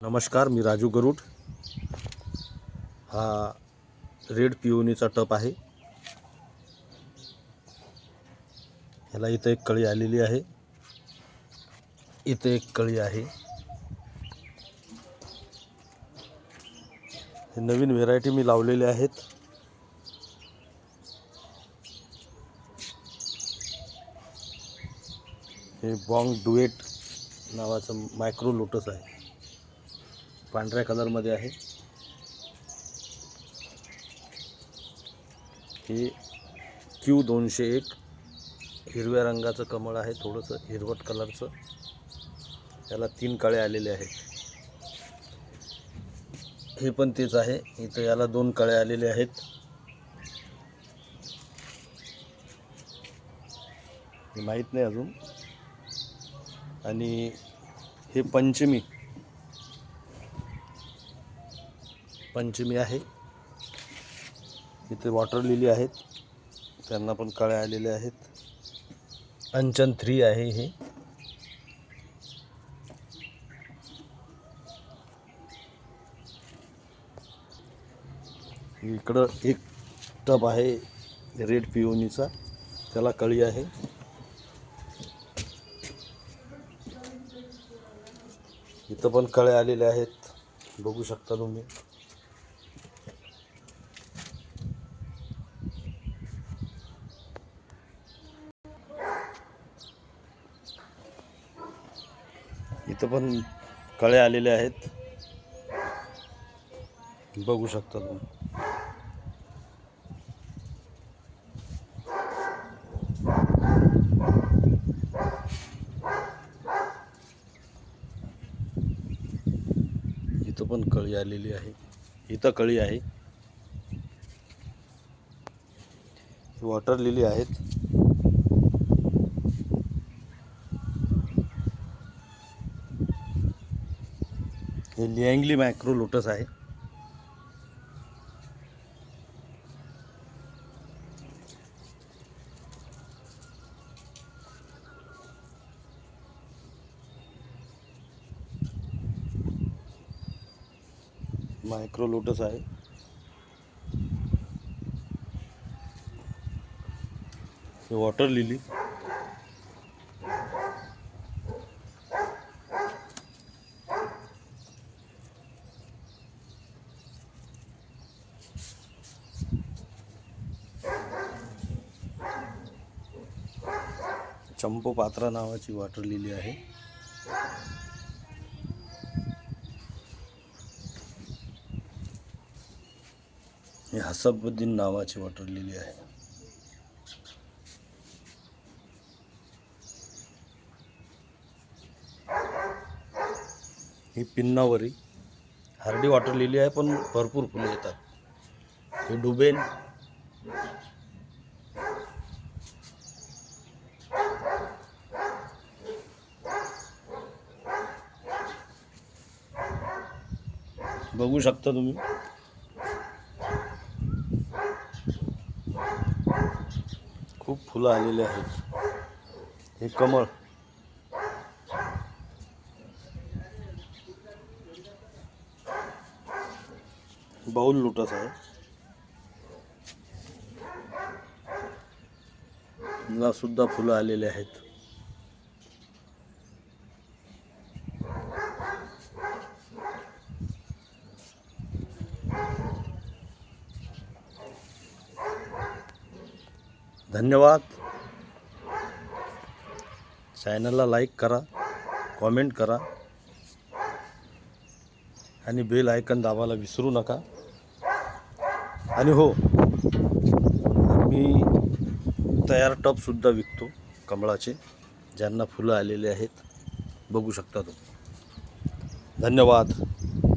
नमस्कार, मी राजू गरुड। हा रेड पिओनीचा टप आहे। ह्याला इथं एक कळी आलेली आहे, इथे एक कळी आहे। हे नवीन व्हेरायटी मी लावलेले आहेत। हे बॉन्ग डुएट नावाचं मायक्रो लोटस आहे, पांढऱ्या कलरमध्ये आहे। हे Q201 हिरव्या रंगाचं कमळ आहे, थोडंसं हिरवट कलरचं। त्याला 3 कळे आलेले आहेत। हे पण तेच आहे, इथं याला 2 कळे आलेले आहेत। माहीत नाही अजून। आणि हे पंचमी आहे। इथे वॉटर लिली आहेत, त्यांना पण कळे आलेले आहेत। अंचन 3 आहे हे। इकडं एक टब आहे रेड पिओनीचा, त्याला कळी आहे। इथं पण कळे आलेले आहेत, बघू शकता तुम्ही। इथं पण कळे आलेले आहेत, बघू शकता तुम्ही। इथं पण कळी आलेली आहे, इथं कळी आहे। वॉटर लिली आहेत। हे लियांगली मायक्रो लोटस आहे। मायक्रो लोटस आहे। हे वॉटर लिली। चंपोपात्रा नावाची वॉटर लिली आहे। हे हसबुद्दीन नावाची वॉटर लिली आहे। ही पिन्नावरी हार्डी वॉटर लिली आहे, पण भरपूर फुलं येतात। हे डुबेन, बघू शकता तुम्ही। खूप फुलं आलेले आहेत। हे कमळ, बाउल लोटस आहे। याला सुद्धा फुलं आलेले आहेत। धन्यवाद। चॅनलला लाईक करा, कॉमेंट करा आणि बेल आयकन दाबायला विसरू नका। आणि हो, मी तयार टबसुद्धा विकतो कमळाचे, ज्यांना फुलं आलेले आहेत, बघू शकता तुम्ही। धन्यवाद।